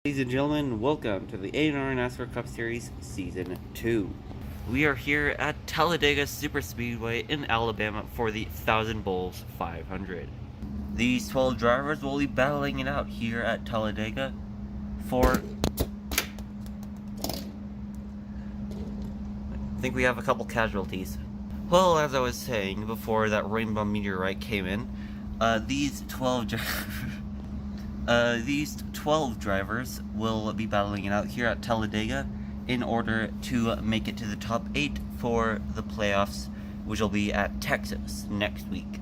Ladies and gentlemen, welcome to the A&R Nascar Cup Series Season 2. We are here at Talladega Superspeedway in Alabama for the Thousand Bulls 500. These 12 drivers will be battling it out here at Talladega for... I think we have a couple casualties. Well, as I was saying before that rainbow meteorite came in, these 12 drivers will be battling it out here at Talladega in order to make it to the top 8 for the playoffs, which will be at Texas next week.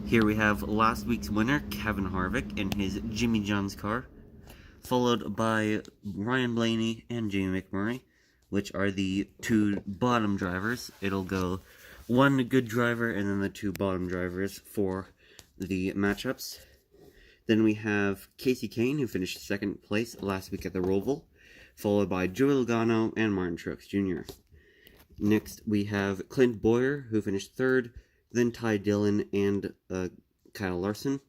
Here we have last week's winner, Kevin Harvick, in his Jimmy John's car, followed by Ryan Blaney and Jamie McMurray, which are the two bottom drivers. It'll go one good driver and then the two bottom drivers for the matchups. Then we have Casey Kane, who finished second place last week at the Roval, followed by Joey Logano and Martin Truex Jr. Next, we have Clint Bowyer, who finished third, then Ty Dillon and Kyle Larson.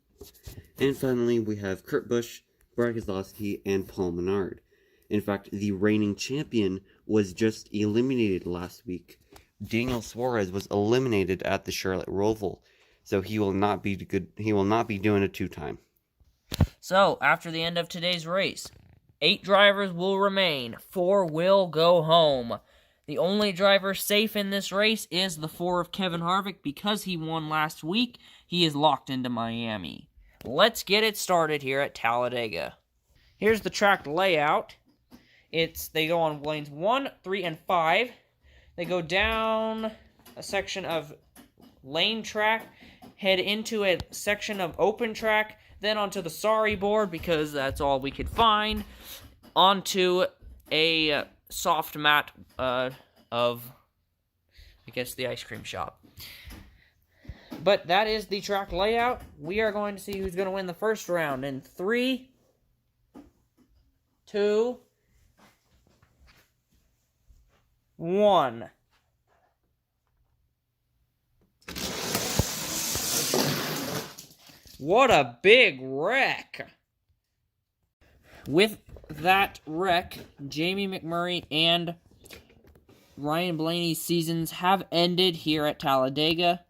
And finally, we have Kurt Busch, Brad Keselowski, and Paul Menard. In fact, the reigning champion was just eliminated last week. Daniel Suarez was eliminated at the Charlotte Roval, so he will not be doing a two-time. So, after the end of today's race, 8 drivers will remain, 4 will go home. The only driver safe in this race is the 4 of Kevin Harvick. Because he won last week, he is locked into Miami. Let's get it started here at Talladega. Here's the track layout. They go on lanes 1, 3, and 5. They go down a section of lane track, head into a section of open track, then onto the sorry board, because that's all we could find, onto a soft mat of, I guess, the ice cream shop. But that is the track layout. We are going to see who's going to win the first round in 3, 2, 1. What a big wreck! With that wreck, Jamie McMurray and Ryan Blaney's seasons have ended here at Talladega.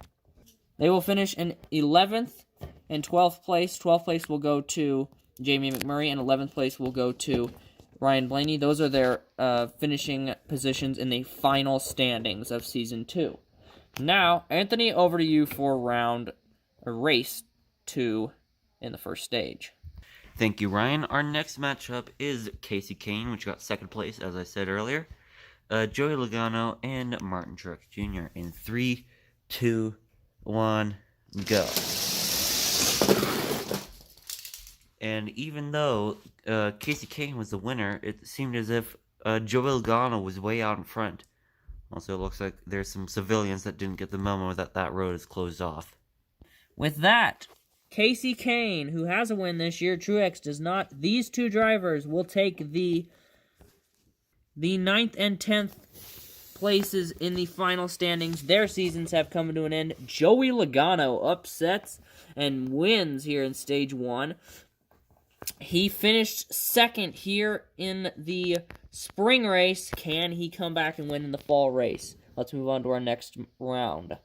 They will finish in 11th and 12th place. 12th place will go to Jamie McMurray, and 11th place will go to Ryan Blaney. Those are their finishing positions in the final standings of Season 2. Now, Anthony, over to you for race 2 in the first stage. Thank you, Ryan. Our next matchup is Casey Kane, which got second place, as I said earlier, Joey Logano, and Martin Truex Jr. in 3, 2, 1, go. And even though Casey Kane was the winner, it seemed as if Joey Logano was way out in front. Also, it looks like there's some civilians that didn't get the memo that road is closed off. With that, Casey Kane, who has a win this year, Truex does not. These two drivers will take the 9th and 10th places in the final standings. Their seasons have come to an end. Joey Logano upsets and wins here in Stage 1. He finished second here in the spring race. Can he come back and win in the fall race? Let's move on to our next round.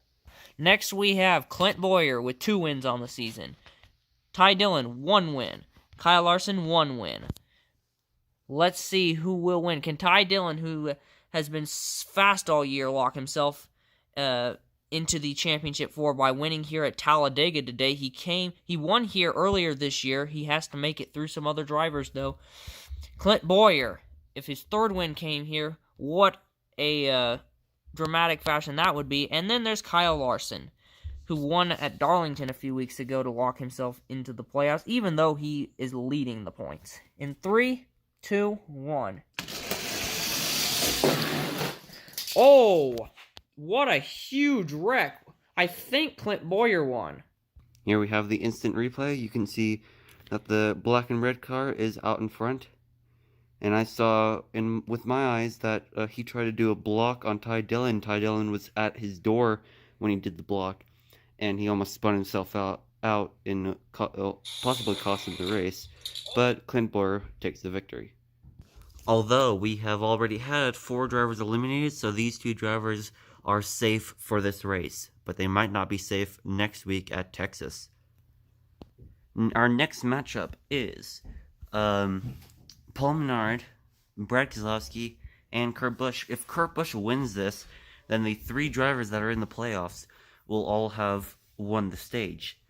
Next, we have Clint Bowyer with 2 wins on the season. Ty Dillon, 1 win. Kyle Larson, 1 win. Let's see who will win. Can Ty Dillon, who has been fast all year, lock himself into the championship 4 by winning here at Talladega today? He won here earlier this year. He has to make it through some other drivers, though. Clint Bowyer, if his 3rd win came here, what a dramatic fashion that would be. And then there's Kyle Larson, who won at Darlington a few weeks ago to lock himself into the playoffs, even though he is leading the points. In 3, 2, 1. Oh, what a huge wreck. I think Clint Bowyer won. Here we have the instant replay. You can see that the black and red car is out in front. And I saw with my eyes that he tried to do a block on Ty Dillon. Ty Dillon was at his door when he did the block, and he almost spun himself out out in possibly costing the race, but Clint Bowyer takes the victory. Although we have already had 4 drivers eliminated, so these 2 drivers are safe for this race, but they might not be safe next week at Texas. Our next matchup is Paul Menard, Brad Keselowski, and Kurt Busch. If Kurt Busch wins this, then the 3 drivers that are in the playoffs will all have won the stage.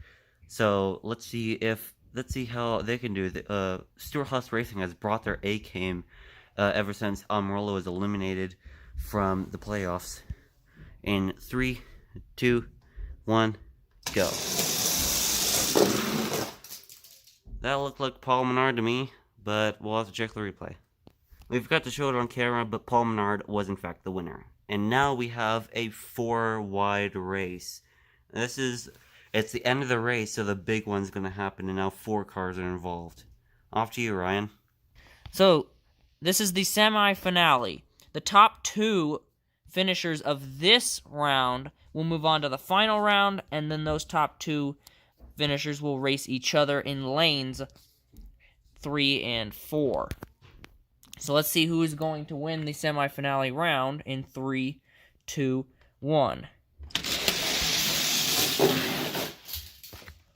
So let's see how they can do. Stewart-Haas Racing has brought their A game ever since Almirola was eliminated from the playoffs. In 3, 2, 1, go. That looked like Paul Menard to me, but we'll have to check the replay. We forgot to show it on camera, but Paul Menard was in fact the winner. And now we have a 4-wide race. It's the end of the race, so the big one's going to happen, and now 4 cars are involved. Off to you, Ryan. So, this is the semi-finale. The top 2 finishers of this round will move on to the final round, and then those top 2 finishers will race each other in lanes 3 and 4. So let's see who is going to win the semi-finale round in 3, 2, 1.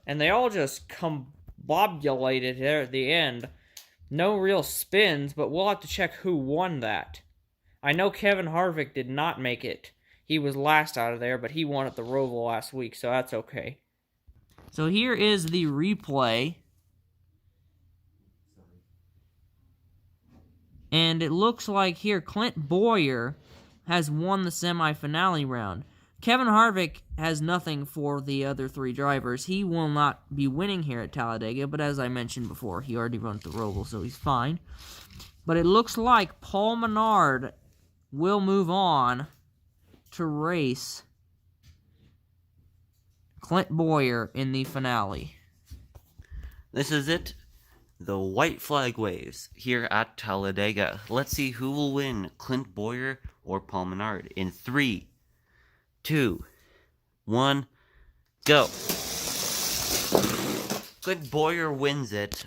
And they all just combobulated there at the end. No real spins, but we'll have to check who won that. I know Kevin Harvick did not make it. He was last out of there, but he won at the Roval last week, so that's okay. So here is the replay. And it looks like here Clint Bowyer has won the semi-finale round. Kevin Harvick has nothing for the other 3 drivers. He will not be winning here at Talladega, but as I mentioned before, he already run the Roval, so he's fine. But it looks like Paul Menard will move on to race Clint Bowyer in the finale. This is it. The white flag waves here at Talladega. Let's see who will win, Clint Bowyer or Paul Menard. In 3, 2, 1, go. Clint Bowyer wins it.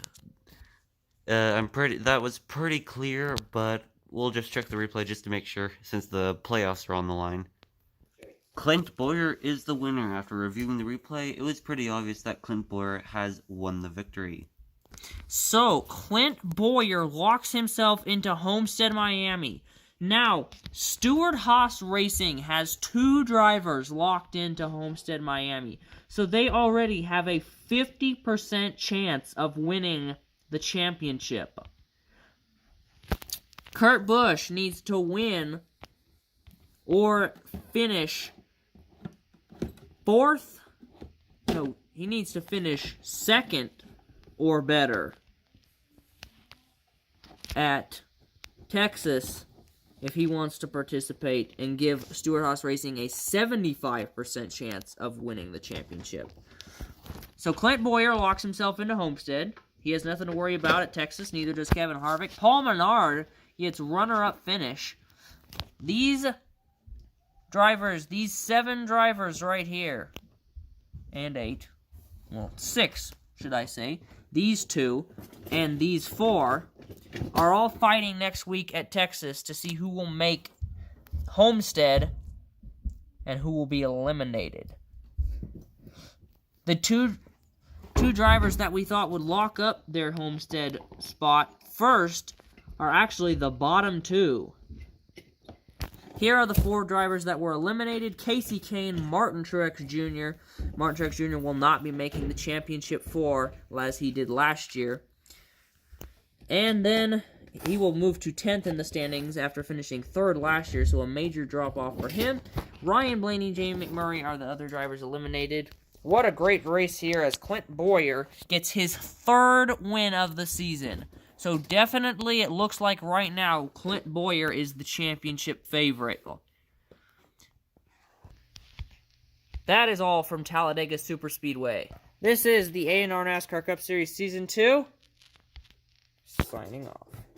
That was pretty clear, but we'll just check the replay just to make sure, since the playoffs are on the line. Clint Bowyer is the winner. After reviewing the replay, it was pretty obvious that Clint Bowyer has won the victory. So, Clint Bowyer locks himself into Homestead, Miami. Now, Stewart-Haas Racing has 2 drivers locked into Homestead, Miami. So they already have a 50% chance of winning the championship. Kurt Busch needs to win or finish 4th. No, he needs to finish 2nd or better at Texas if he wants to participate and give Stewart-Haas Racing a 75% chance of winning the championship. So Clint Bowyer locks himself into Homestead. He has nothing to worry about at Texas, neither does Kevin Harvick. Paul Menard gets runner-up finish. These drivers, these 7 drivers right here, and 8, well, 6, should I say, these 2 and these 4 are all fighting next week at Texas to see who will make Homestead and who will be eliminated. The two drivers that we thought would lock up their Homestead spot first are actually the bottom 2. Here are the 4 drivers that were eliminated. Casey Kane, Martin Truex Jr. Martin Truex Jr. will not be making the championship 4 as he did last year. And then he will move to 10th in the standings after finishing 3rd last year, so a major drop-off for him. Ryan Blaney and Jamie McMurray are the other drivers eliminated. What a great race here as Clint Bowyer gets his 3rd win of the season. So definitely it looks like right now Clint Bowyer is the championship favorite. That is all from Talladega Superspeedway. This is the A&R NASCAR Cup Series Season 2. Signing off.